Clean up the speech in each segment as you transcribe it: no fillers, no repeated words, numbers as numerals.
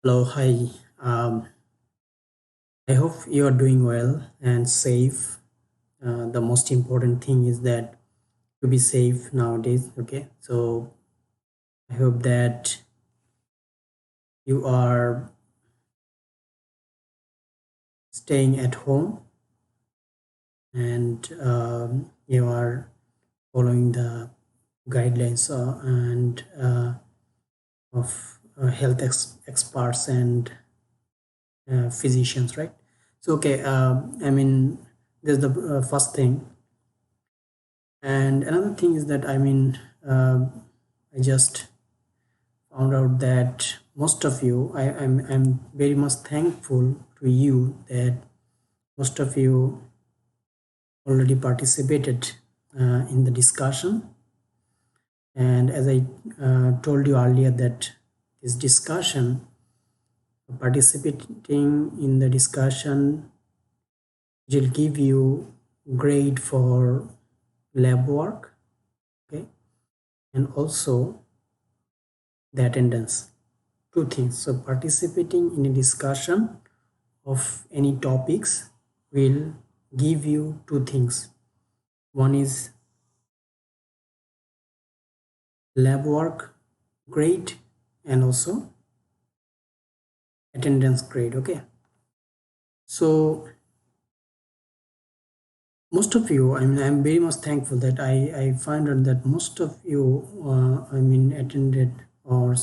Hello, hi. I hope you are doing well and safe. The most important thing is that to be safe nowadays. Okay, so I hope that you are staying at home and you are following the guidelines and of health experts and physicians, right? So, okay, there's the first thing. And another thing is that I just found out that most of you, I'm very much thankful to you that most of you already participated in the discussion. And as I told you earlier, that this discussion, participating in the discussion, will give you grade for lab work, okay, and also the attendance. Two things. So participating in a discussion of any topics will give you two things. One is lab work grade and also attendance grade. Okay. So most of you, I'm very much thankful that I find out that most of you, attended or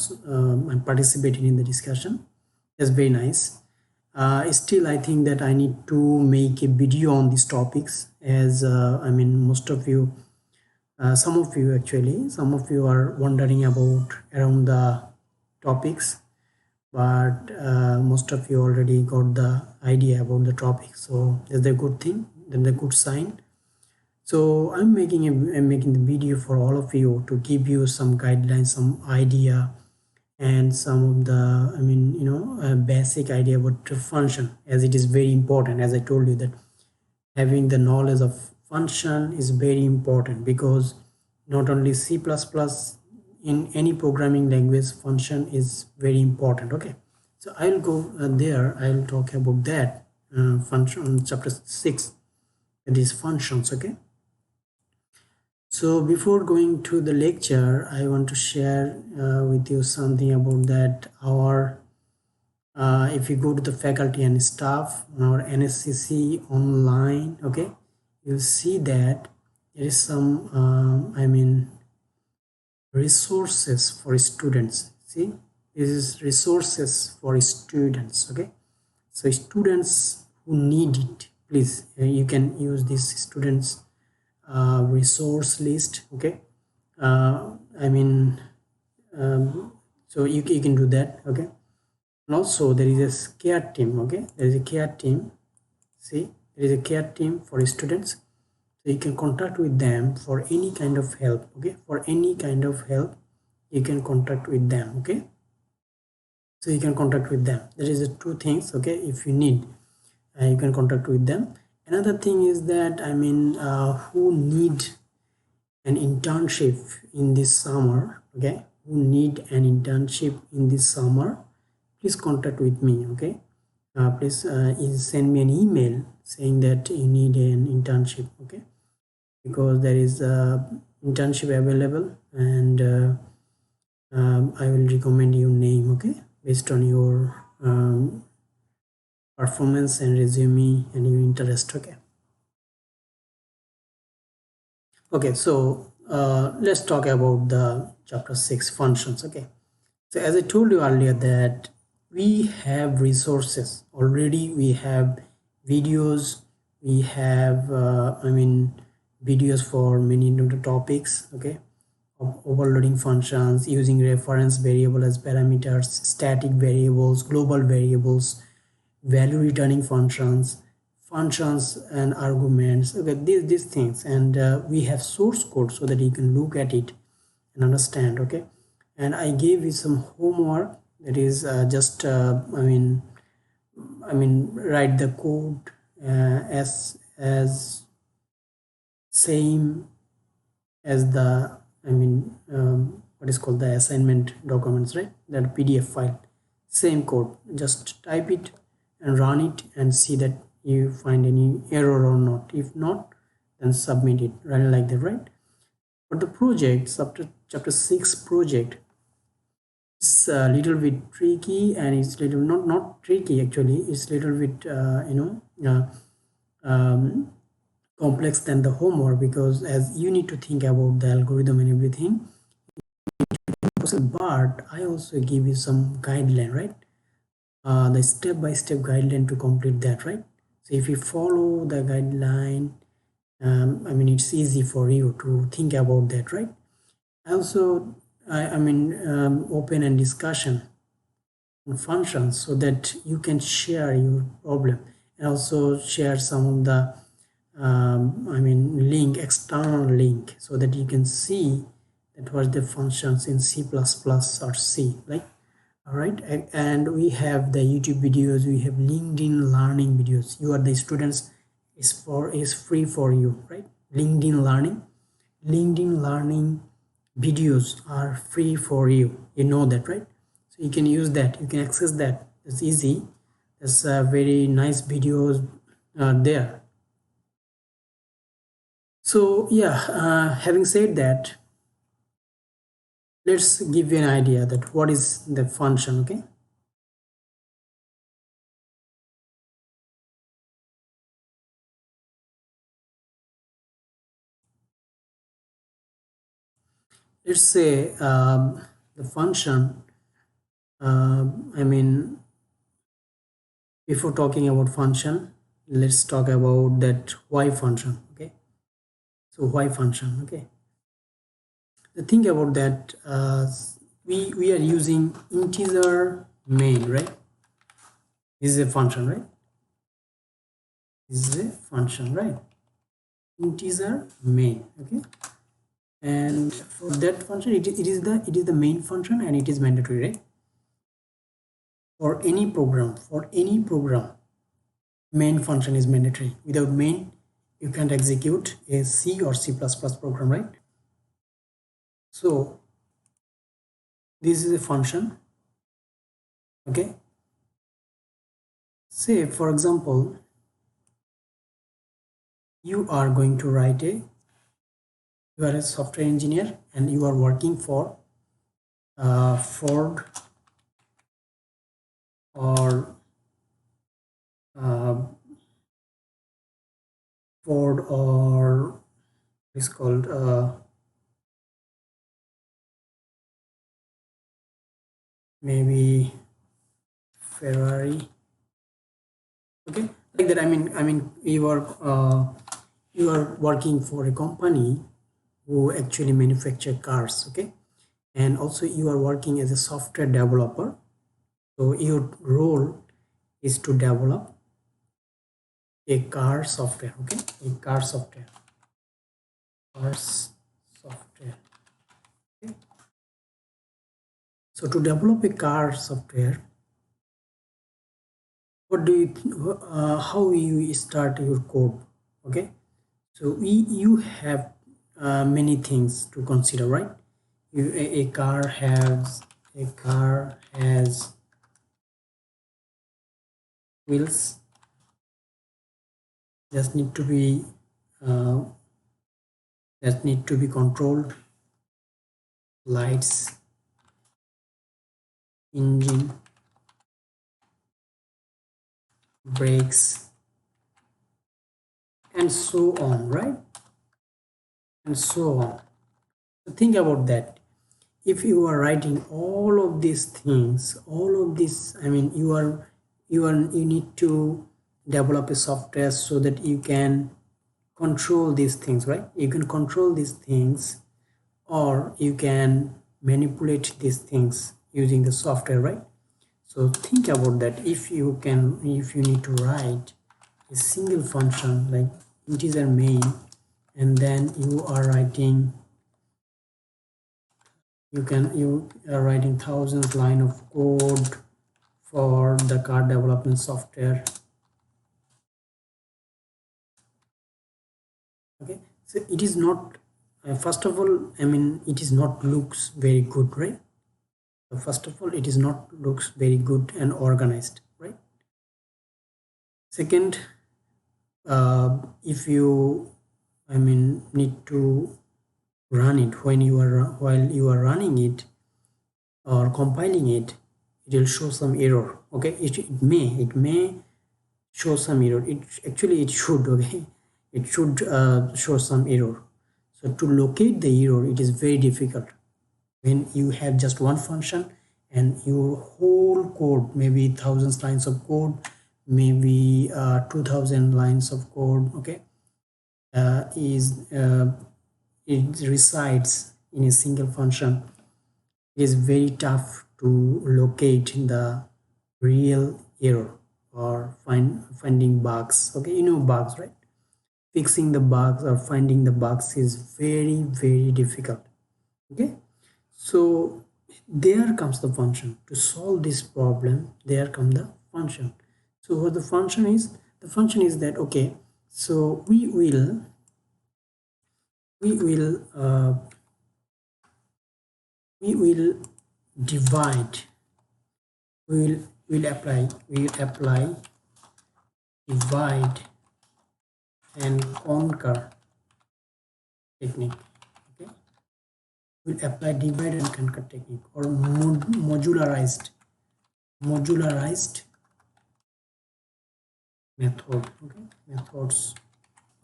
participated in the discussion. That's very nice. Still, I think that I need to make a video on these topics, as most of you, some of you actually, some of you are wondering about around the topics, but most of you already got the idea about the topic. So that's a good thing. That's a good sign. So I'm making the video for all of you to give you some guidelines, some idea, and some of the basic idea about the function, as it is very important. As I told you that having the knowledge of function is very important, because not only C++, in any programming language, function is very important. Okay, so I'll go there. I'll talk about that function, chapter 6, that is functions. Okay, so before going to the lecture, I want to share with you something about that. Our if you go to the faculty and staff on our NSCC online, okay, you'll see that there is some resources for students. See, this is resources for students. Okay, so students who need it, please, you can use this students resource list. Okay, I mean so you can do that. Okay, and also there is a care team. Okay, there is a care team. See, there is a care team for students, so you can contact with them for any kind of help. Okay, for any kind of help you can contact with them. Okay, so you can contact with them. There is two things. Okay, if you need, you can contact with them. Another thing is that who need an internship in this summer. Okay, who need an internship in this summer, please contact with me. Okay, please send me an email saying that you need an internship. Okay, because there is a internship available, and I will recommend your name. Okay, based on your performance and resume and your interest. Okay. Okay, so let's talk about the chapter 6 functions. Okay, so as I told you earlier that we have resources already. We have videos, we have videos for many of the topics. Okay, of overloading functions, using reference variable as parameters, static variables, global variables, value returning functions, functions and arguments. Okay, these things, and we have source code so that you can look at it and understand. Okay, and I gave you some homework, that is just write the code as same as the what is called the assignment documents, right? That PDF file, same code, just type it and run it and see that you find any error or not. If not, then submit it, run like that, right? But the project, chapter 6 project, it's a little bit tricky, and it's little not tricky actually, it's little bit complex than the homework, because as you need to think about the algorithm and everything. But I also give you some guideline, right? The step-by-step guideline to complete that, right? So if you follow the guideline, I mean, it's easy for you to think about that, right? Also, open and discussion on functions, so that you can share your problem, and also share some of the external link, so that you can see that what the functions in C++ or C, like. All right, and we have the YouTube videos, we have LinkedIn learning videos. You are the students, is free for you, right? LinkedIn learning videos are free for you. You know that, right? So you can use that, you can access that. It's easy. There's very nice videos there. So yeah, having said that, let's give you an idea that what is the function. Okay, let's say the function, I mean, before talking about function, let's talk about that y function. Okay, so y function. Okay, the thing about that, we are using integer main, right? This is a function, right? This is a function, right? Integer main. Okay, and for that function, it is the main function, and it is mandatory, right? For any program, main function is mandatory. Without main, you can't execute a C or C++ program, right? So this is a function. Okay, say for example, you are going to write you are a software engineer, and you are working for Ford, or uh, it's called maybe Ferrari. Okay, like that. You are working for a company who actually manufacture cars. Okay, and also you are working as a software developer. So your role is to develop a car software. Okay, a car software, cars software. Okay, so to develop a car software, what do you how you start your code? Okay, so you have many things to consider, right? A car has wheels, just need to be uh, that need to be controlled, lights, engine, brakes, and so on, right? And so on. So think about that. If you are writing all of these things, all of this, I mean, you need to develop a software so that you can control these things, right? You can control these things, or you can manipulate these things using the software, right? So think about that. If you need to write a single function like integer main, and then you are writing, you are writing thousands line of code for the car development software. Okay, so it is not first of all, I mean, it is not looks very good, right? So first of all, it is not looks very good and organized, right? Second, if you need to run it while you are running it or compiling it, it will show some error. Okay, it may show some error. It should, okay, it should show some error. So to locate the error, it is very difficult when you have just one function and your whole code, maybe thousands lines of code, maybe 2000 lines of code, okay, is it resides in a single function. It is very tough to locate the real error or finding bugs. Okay, you know bugs, right? Fixing the bugs or finding the bugs is very difficult. Okay, so there comes the function to solve this problem. There comes the function. So what the function is? The function is that, okay, so we will divide, we will apply divide and conquer technique. Okay, we'll apply divide and conquer technique, or modularized method. Okay, methods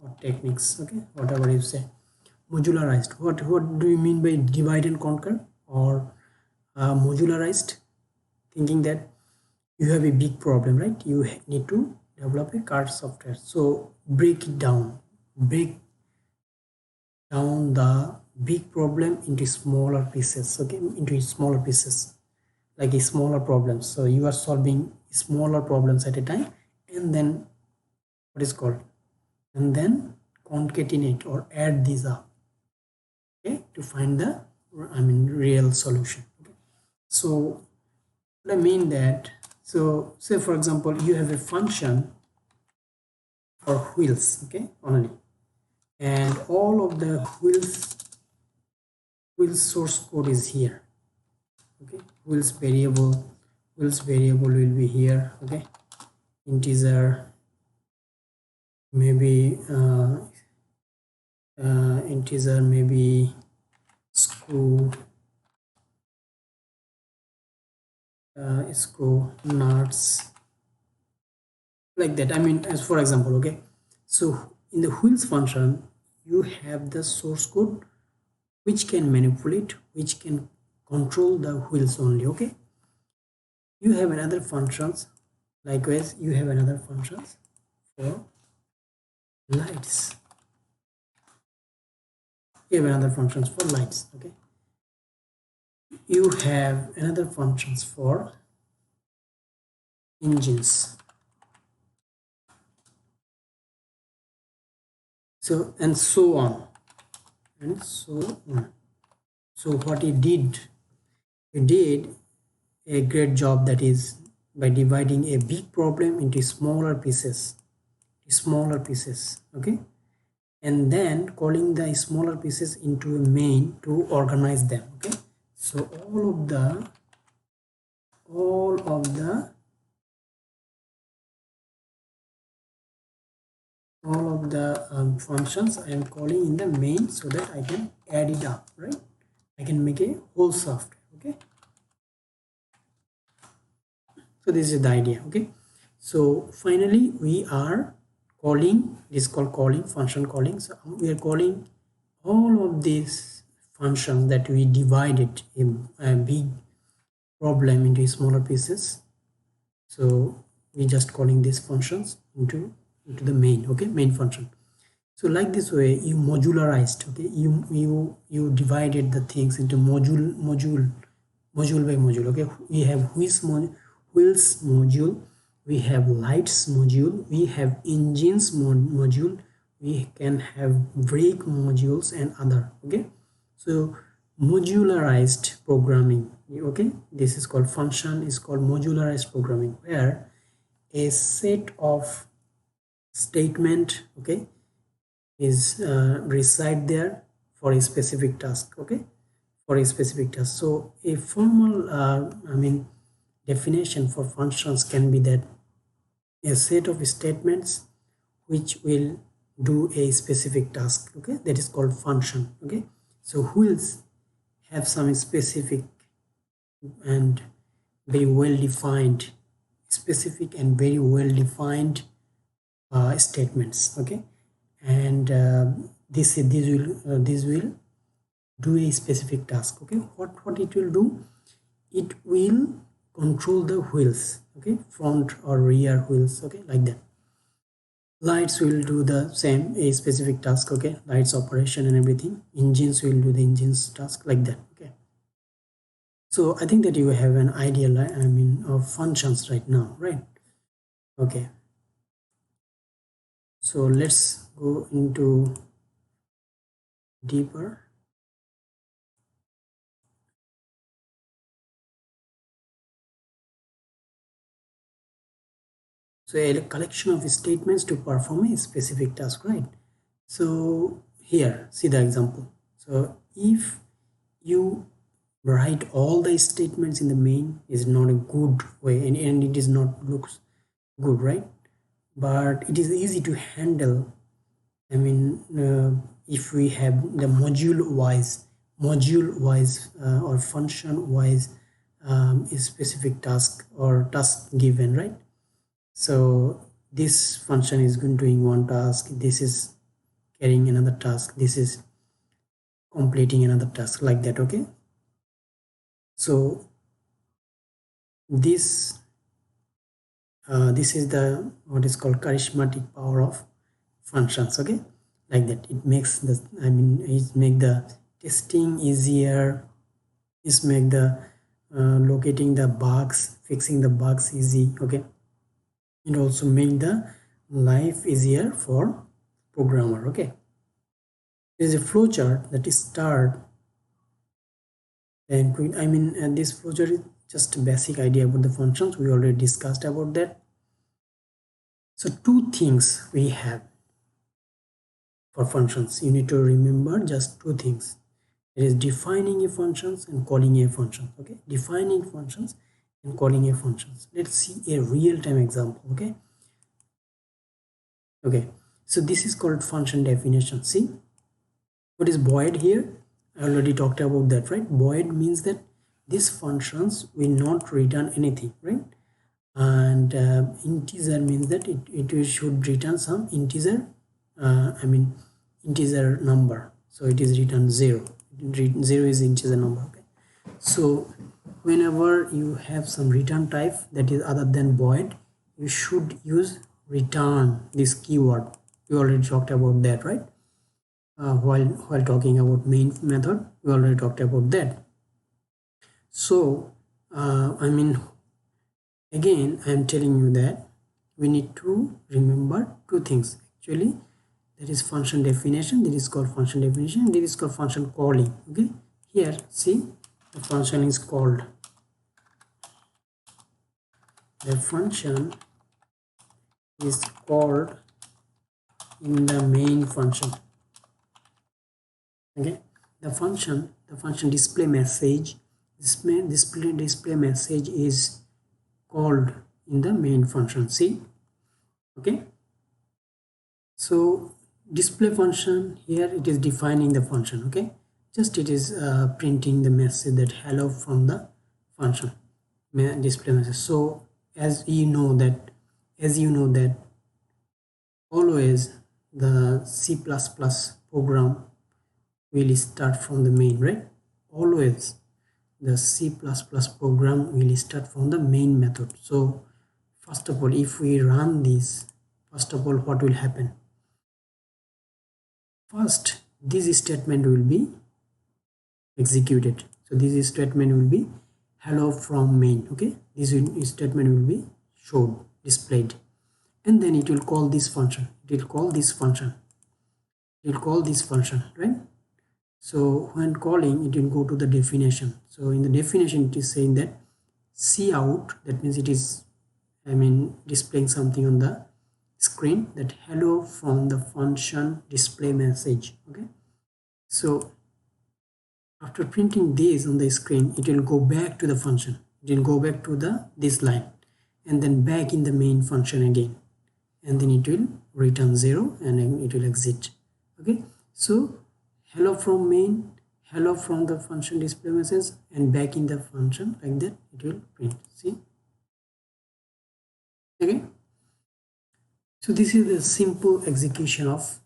or techniques. Okay, whatever you say. Modularized, what do you mean by divide and conquer or modularized? Thinking that you have a big problem, right? You need to develop a card software, so break down the big problem into smaller pieces. Okay, into smaller pieces, like a smaller problems. So you are solving smaller problems at a time, and then what is called, and then concatenate or add these up, okay, to find the real solution. Okay, so what I mean that, so say for example you have a function for wheels, okay, only, and all of the wheel source code is here. Okay, wheels variable will be here. Okay, integer, maybe integer, maybe screw nuts, like that. As for example, okay, so in the wheels function you have the source code which can manipulate, which can control the wheels only. Okay, you have another functions, likewise you have another functions for lights, you have another functions for lights. Okay, you have another functions for engines. So and so on and so on. So what he did a great job, that is by dividing a big problem into smaller pieces, okay, and then calling the smaller pieces into a main to organize them. Okay, so all of the functions I am calling in the main, so that I can add it up, right? I can make a whole software. Okay, so this is the idea. Okay, so finally we are calling, this is called calling, function calling. So we are calling all of these functions that we divided in a big problem into smaller pieces. So we just calling these functions into the main, okay, main function. So like this way you modularized, okay, you divided the things into module by module. Okay, we have wheels module, we have lights module, we have engines module, we can have brake modules and other. Okay, so modularized programming. Okay, this is called function, is called modularized programming, where a set of statement, okay, is reside there for a specific task. Okay, for a specific task. So a formal definition for functions can be that a set of statements which will do a specific task, okay, that is called function. Okay, so wheels have some specific and very well defined specific and very well defined statements. Okay, and this will do a specific task. Okay, what it will do, it will control the wheels, okay, front or rear wheels, okay, like that. Lights will do the same, a specific task, okay, lights operation and everything. Engines will do the engines task, like that. Okay, so I think that you have an idea, of functions right now, right? Okay, so let's go into deeper. So a collection of statements to perform a specific task, right? So here, see the example. So if you write all the statements in the main, is not a good way, and it is not looks good, right? But it is easy to handle. If we have the module wise or function wise is specific task or task given, right? So this function is doing one task, this is carrying another task, this is completing another task, like that. Okay, so this is the what is called charismatic power of functions. Okay, like that. It makes the it make the testing easier. It make the locating the bugs, fixing the bugs easy. Okay, it also make the life easier for programmer. Okay, there is a flowchart that is start and this flowchart is just a basic idea about the functions. We already discussed about that. So two things we have for functions. You need to remember just two things. It is defining a functions and calling a function. Okay, defining functions and calling a functions. Let's see a real-time example. Okay, so this is called function definition. See what is void here? I already talked about that, right? Void means that these functions will not return anything, right? And integer means that it should return some integer, integer number. So it is return 0. Zero is integer number. Okay, so whenever you have some return type that is other than void, you should use return, this keyword. We already talked about that, right? While talking about main method, we already talked about that. So again, I am telling you that we need to remember two things. Actually, there is function definition, that is called function definition, and there is called function calling. Okay, here see the function is called, the function is called in the main function. Okay, the function display message, display message is called in the main function. See, okay, so display function here, it is defining the function. Okay, just it is printing the message that hello from the function display message. So as you know that always the C++ program will start from the main, right? Always the C++ program will start from the main method. So first of all, if we run this, first of all, what will happen? First, this statement will be executed. So this statement will be hello from main. Okay, this statement will be showed, displayed, and then it will call this function. It will call this function. It will call this function, right? So when calling, it will go to the definition. So in the definition, it is saying that cout, that means it is displaying something on the screen, that hello from the function display message. Okay, so After printing this on the screen, it will go back to the function. It will go back to this line and then back in the main function again, and then it will return 0 and then it will exit. Okay, so hello from main, hello from the function display message, and back in the function, like that it will print. See, okay, so this is the simple execution of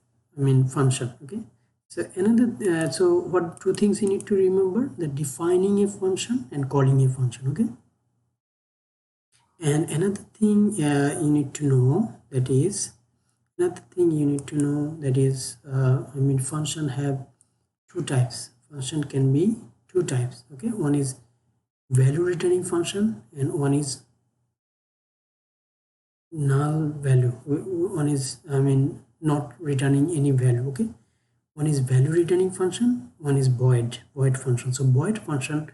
function. Okay, so another so what two things you need to remember: the defining a function and calling a function. Okay, and another thing you need to know, that is function have two types. Function can be two types. Okay, one is value returning function and one is null value. One is not returning any value. Okay, one is value returning function, one is void function. So void function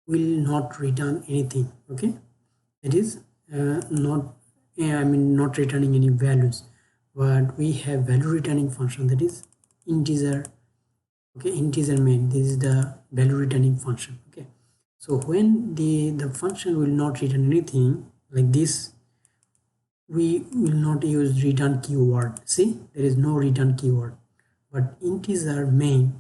will not return anything. Okay, it is not returning any values, but we have value returning function, that is integer. Okay, integer main, this is the value returning function. Okay, so when the function will not return anything like this, we will not use return keyword. See, there is no return keyword, but integer main,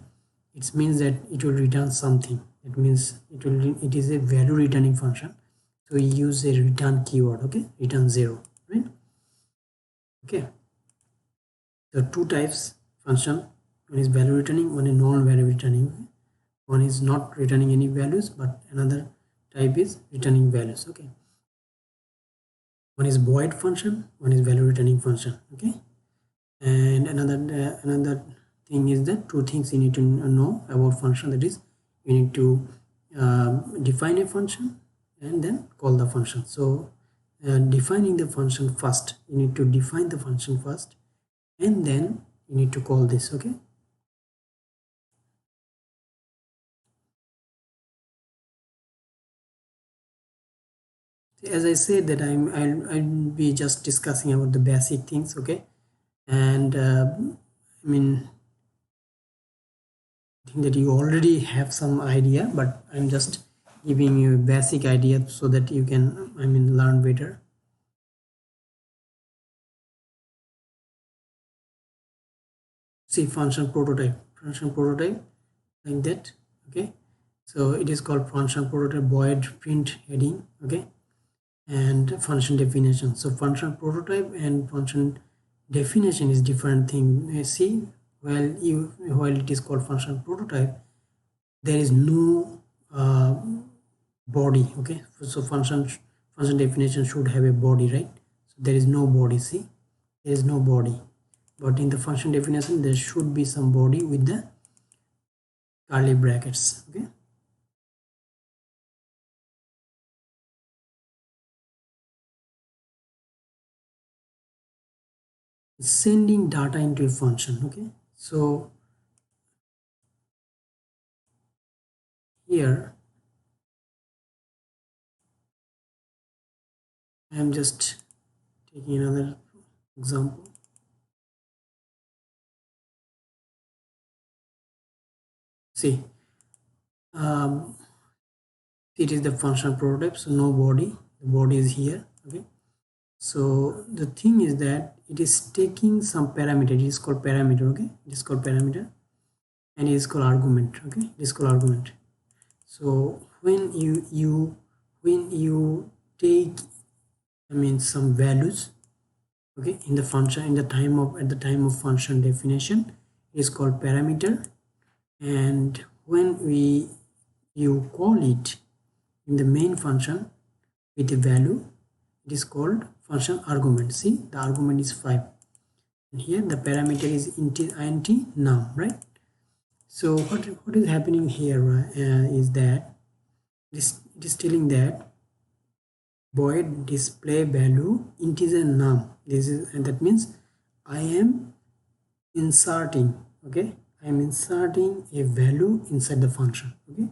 it means that it will return something. It means it is a value returning function, so we use a return keyword. Okay, return 0, right? Okay, there are two types function. One is value returning, one is non-value returning. One is not returning any values, but another type is returning values. Okay, one is void function, one is value returning function. Okay, and another thing is that two things you need to know about function, that is you need to define a function and then call the function. So defining the function first, you need to define the function first and then you need to call this. Okay, as I said that I'll be just discussing about the basic things. Okay, and I think that you already have some idea, but I'm just giving you a basic idea so that you can learn better. See, function prototype like that. Okay, so it is called function prototype, void print heading. Okay, and function definition. So function prototype and function definition is different thing. You see, while it is called function prototype, there is no body. Okay, so function definition should have a body, right? So there is no body. See, there is no body, but in the function definition there should be some body with the curly brackets. Okay, sending data into a function. Okay, so here I am just taking another example. See, it is the function prototype, so no body, the body is here. Okay, so the thing is that it is taking some parameter. It is called parameter. Okay, it is called parameter and it is called argument. Okay, it is called argument. So when you take some values, okay, in the function, at the time of function definition, it is called parameter, and when you call it in the main function with a value, it is called function argument. See, the argument is 5 and here the parameter is int num, right? So what is happening here is that it is telling that void display value integer num. This is, and that means I am inserting, okay, I am inserting a value inside the function. Okay,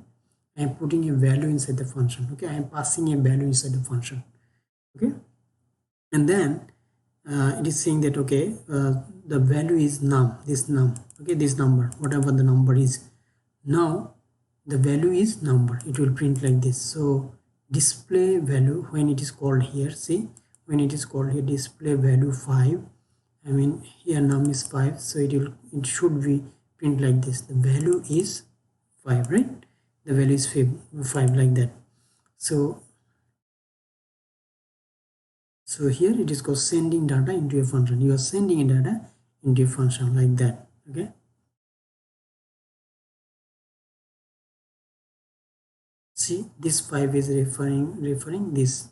I am putting a value inside the function. Okay, I am passing a value inside the function. Okay, and then it is saying that okay, the value is num, this num. Okay, this number, whatever the number is. Now the value is number, it will print like this. So display value, when it is called here, see, when it is called here display value 5, I mean here num is 5, so it should be print like this, the value is 5, right? The value is 5 like that. So here it is called sending data into a function. You are sending a data into a function like that. Okay, see, this 5 is referring this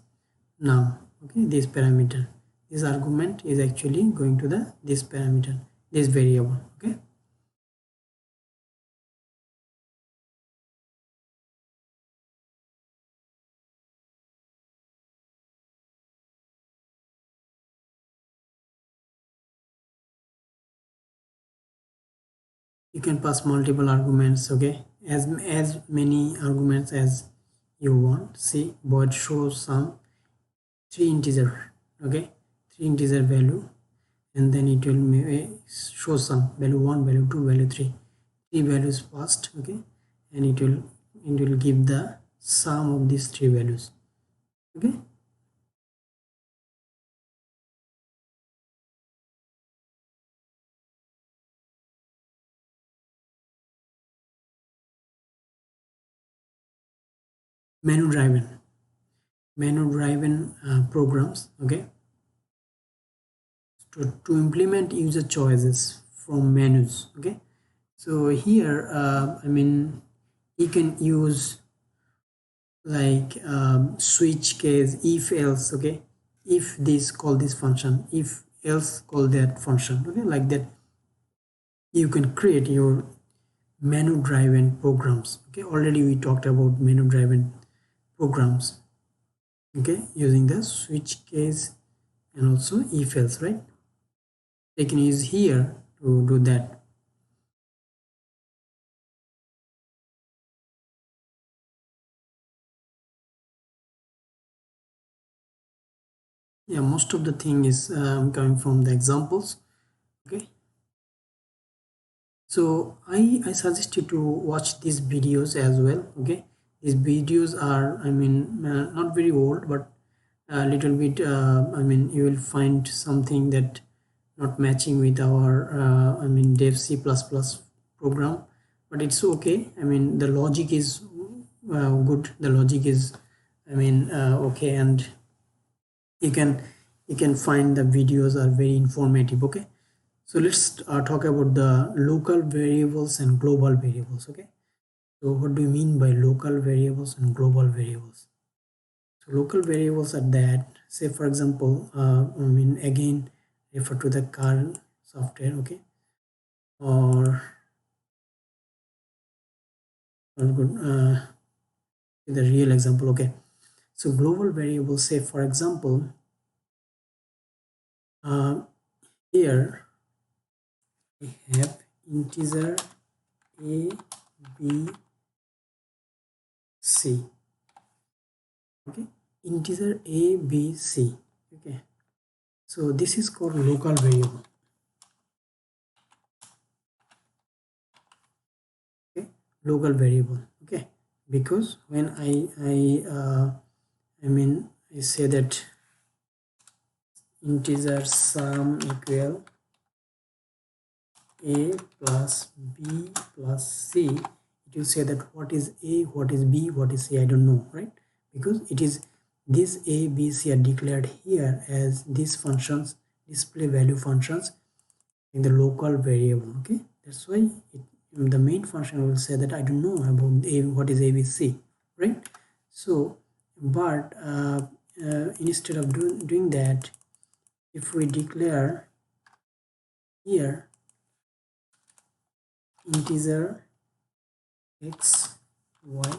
now. Okay, this parameter, this argument is actually going to the this parameter, this variable. Okay, you can pass multiple arguments. Okay, as many arguments as you want. See, void shows some 3 integer. Okay, 3 integer value, and then it will show some value 1, value 2, value 3, 3 values passed. Okay, and it will give the sum of these 3 values. Okay, menu driven programs. Okay, to implement user choices from menus. Okay, so here I mean you can use like switch case, if else. Okay, if this call this function, if else call that function. Okay, like that you can create your menu driven programs. Okay, already we talked about menu driven programs. Okay, using the switch case and also if else, right? They can use here to do that. Yeah, most of the thing is coming from the examples. Okay, so I suggest you to watch these videos as well. Okay, these videos are, I mean, not very old, but a little bit, I mean, you will find something that not matching with our I mean dev C++ program, but it's okay. I mean the logic is good, the logic is, I mean okay, and you can find the videos are very informative. Okay, so let's talk about the local variables and global variables. Okay, so what do you mean by local variables and global variables? So local variables are that, say for example, I mean again refer to the car software. Okay, or good the real example. Okay, so global variables, say for example, uh, here we have integer a, b, c. Okay, integer a, b, c. Okay, so this is called local variable. Okay, local variable. Okay, because when I mean I say that integer sum equal a plus b plus c, it will say that what is a, what is b, what is c, I don't know, right? Because it is this a, b, c are declared here as these functions, display value functions in the local variable. Okay, that's why the main function will say that I don't know about a, what is a, b, c, right? So but instead of doing that, if we declare here integer x, y,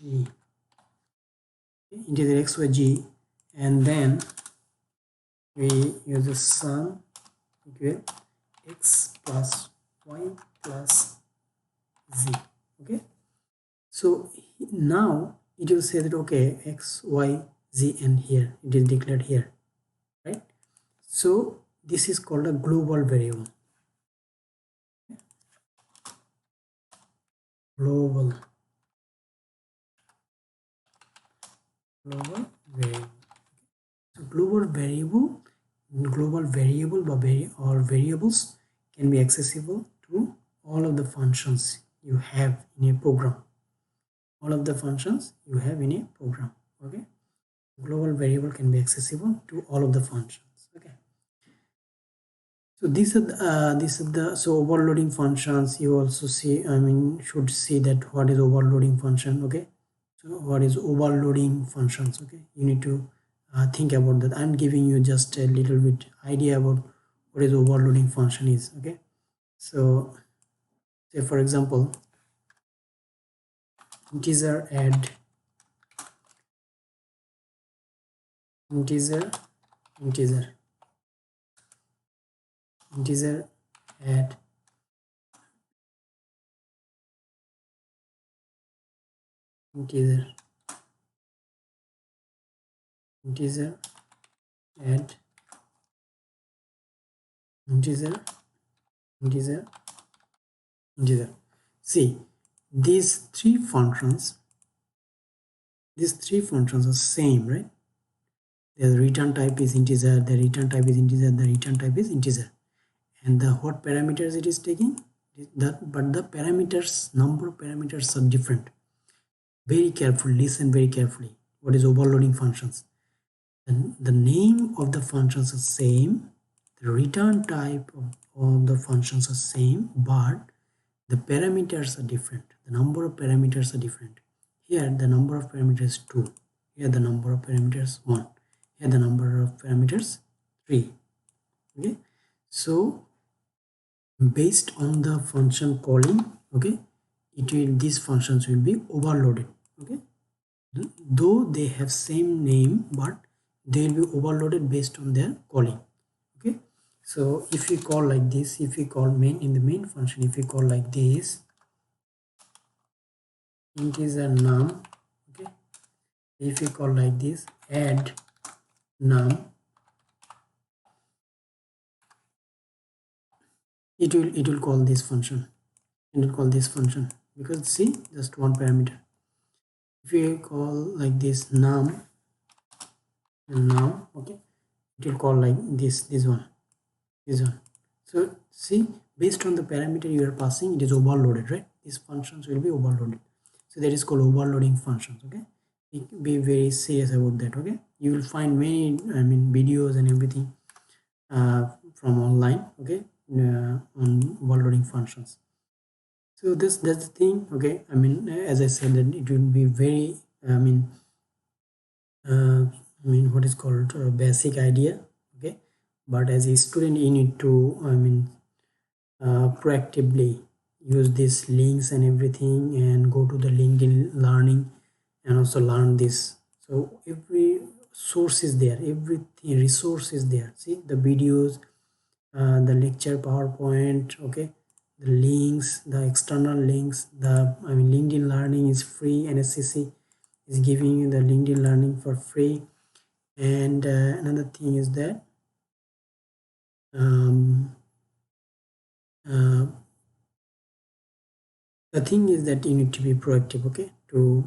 g, integer x, y, g, and then we use the sum equal x plus y plus z. Okay, so now it will say that okay, x, y, z, and here it is declared here, right? So this is called a global variable. global variable. So global variable or variables can be accessible to all of the functions you have in a program. All of the functions you have in a program. Okay, global variable can be accessible to all of the functions. Okay. So so overloading functions. You also see. I mean, should see that what is overloading function. Okay. So what is overloading functions? Okay, you need to think about that. I'm giving you just a little bit idea about what is overloading function is. Okay, so say for example, integer add integer integer integer add integer integer add integer integer integer. See, these three functions are same, right? The return type is integer, the return type is integer, the return type is integer. And the what parameters it is taking, but the parameters, number of parameters are different. Very careful, listen very carefully. What is overloading functions? And the name of the functions is same, the return type of the functions are same, but the parameters are different. The number of parameters are different. Here the number of parameters 2. Here the number of parameters 1. Here the number of parameters 3. Okay. So based on the function calling, okay, these functions will be overloaded. Okay, though they have same name, but they will be overloaded based on their calling. Okay, so if we call like this, if we call main in the main function, if we call like this integer num, okay, if we call like this add num, it will call this function. It will call this function because see, just one parameter. If we call like this num and num, okay, it will call like this one. So see, based on the parameter you are passing, it is overloaded, right? These functions will be overloaded. So that is called overloading functions. Okay, be very serious about that. Okay, you will find many videos and everything from online. Okay, on overloading functions. So that's the thing. Okay, as I said, that it will be very what is called basic idea. Okay, but as a student you need to proactively use these links and everything and go to the LinkedIn learning and also learn this. So every source is there, everything resource is there. See the videos, the lecture PowerPoint, okay, the links, the external links, the LinkedIn learning is free, and SCC is giving you the LinkedIn learning for free. And another thing is that the thing is that you need to be proactive, okay, to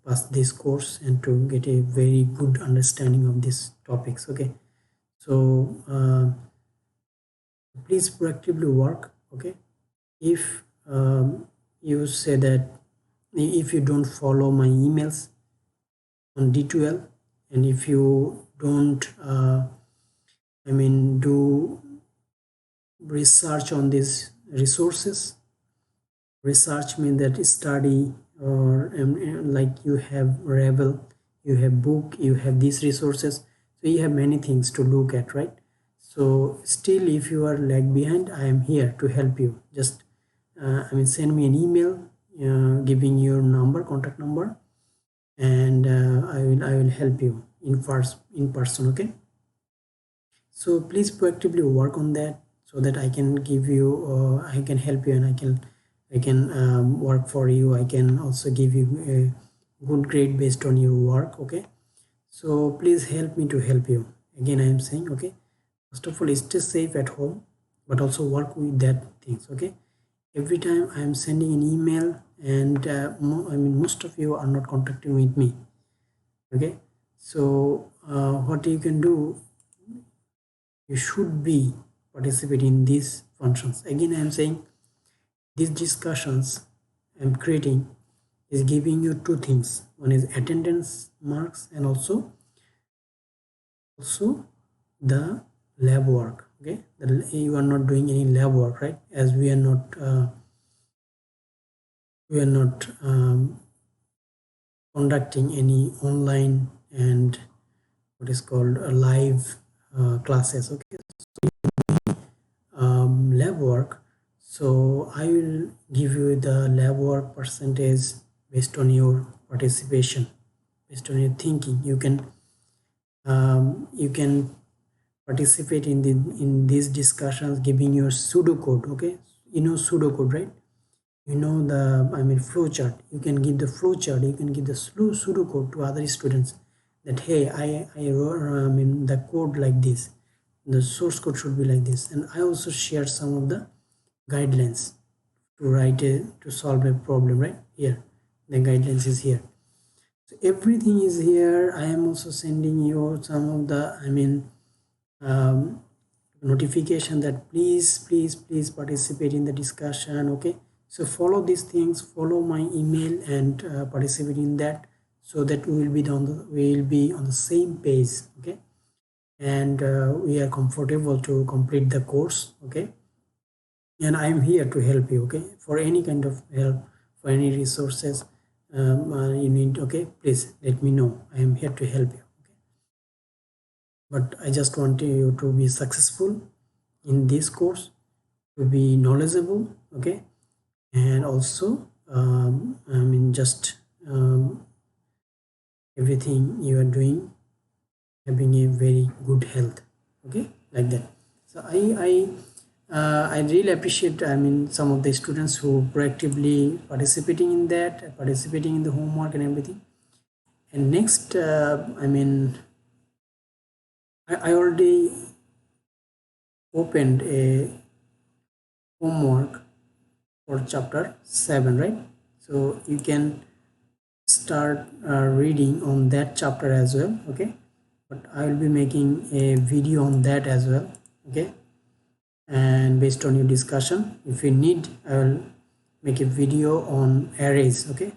pass this course and to get a very good understanding of these topics. Okay, so please proactively work. Okay, if you say that if you don't follow my emails on D2L, and if you don't do research on these resources. Research means that study, or like you have Rebel, you have book, you have these resources, so you have many things to look at, right? So still if you are lag behind, I am here to help you. Just send me an email giving your contact number, and I will help you in person. Okay, so please proactively work on that so that I can give you I can help you, and I can work for you. I can also give you a good grade based on your work. Okay, so please help me to help you. Again I am saying, okay, first of all, stay safe at home, but also work with that things. Okay, every time I am sending an email, and I mean most of you are not contacting with me. Okay, so what you can do, you should be participating in these functions. Again, I am saying these discussions I'm creating is giving you two things. One is attendance marks, and also the lab work. Okay, you are not doing any lab work, right? As we are not conducting any online and what is called a live classes. Okay, lab work. So I will give you the lab work percentage based on your participation, based on your thinking. You can participate in these discussions, giving your pseudocode. Okay, you know pseudocode, right? You know the, I mean, flow chart. You can give the flow chart, you can give the pseudocode to other students, that hey, I wrote, I mean, the code like this, the source code should be like this. And I also shared some of the guidelines to write to solve a problem. Right here, the guidelines is here. So everything is here. I am also sending you some of the, I mean, notification that please participate in the discussion. Okay, so follow these things, follow my email, and participate in that, so that we will be on the same page. Okay, and we are comfortable to complete the course. Okay, and I am here to help you. Okay, for any kind of help, for any resources you need. Okay, please let me know. I am here to help you. Okay, but I just want you to be successful in this course, to be knowledgeable. Okay, and also I mean, just everything you are doing, having a very good health. Okay, like that. So I really appreciate, I mean, some of the students who proactively participating in that, participating in the homework and everything. And next, I mean, I already opened a homework for chapter 7, right? So you can start reading on that chapter as well. Okay, but I will be making a video on that as well. Okay, and based on your discussion, if you need, I will make a video on arrays. Okay,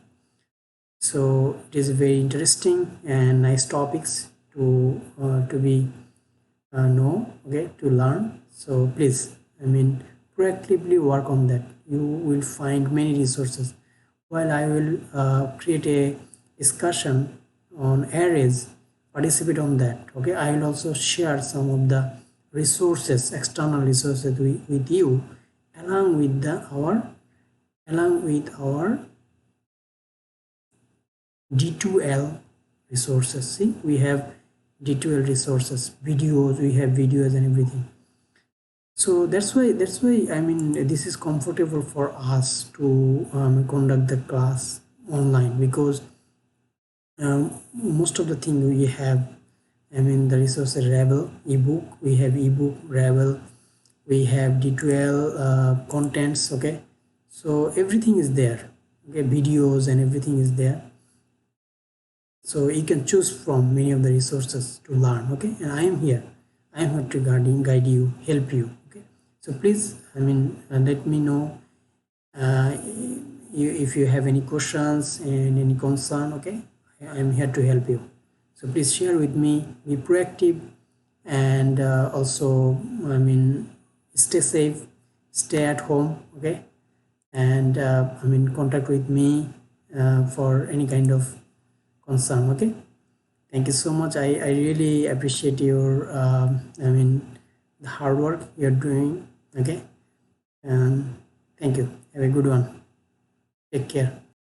so it is very interesting and nice topics to be know. Okay, to learn. So please, I mean, proactively work on that. You will find many resources. While I will create a discussion on arrays, participate on that. Okay, I will also share some of the resources, external resources with you, along with our D2L resources. See, we have D2L resources, videos, we have videos and everything. So that's why I mean, this is comfortable for us to conduct the class online, because most of the thing we have, I mean, the resources Rebel ebook, we have ebook Rebel, we have D2L contents. Okay, so everything is there. Okay, videos and everything is there, so you can choose from many of the resources to learn. Okay, and I am here to guide you, help you. Okay, so please, I mean, let me know uh, if you have any questions and any concern. Okay, I am here to help you. So please share with me, be proactive, and also, I mean, stay safe, stay at home. Okay, and I mean, contact with me for any kind of concern. Okay, thank you so much. I really appreciate your I mean, the hard work you're doing. Okay, and thank you. Have a good one. Take care.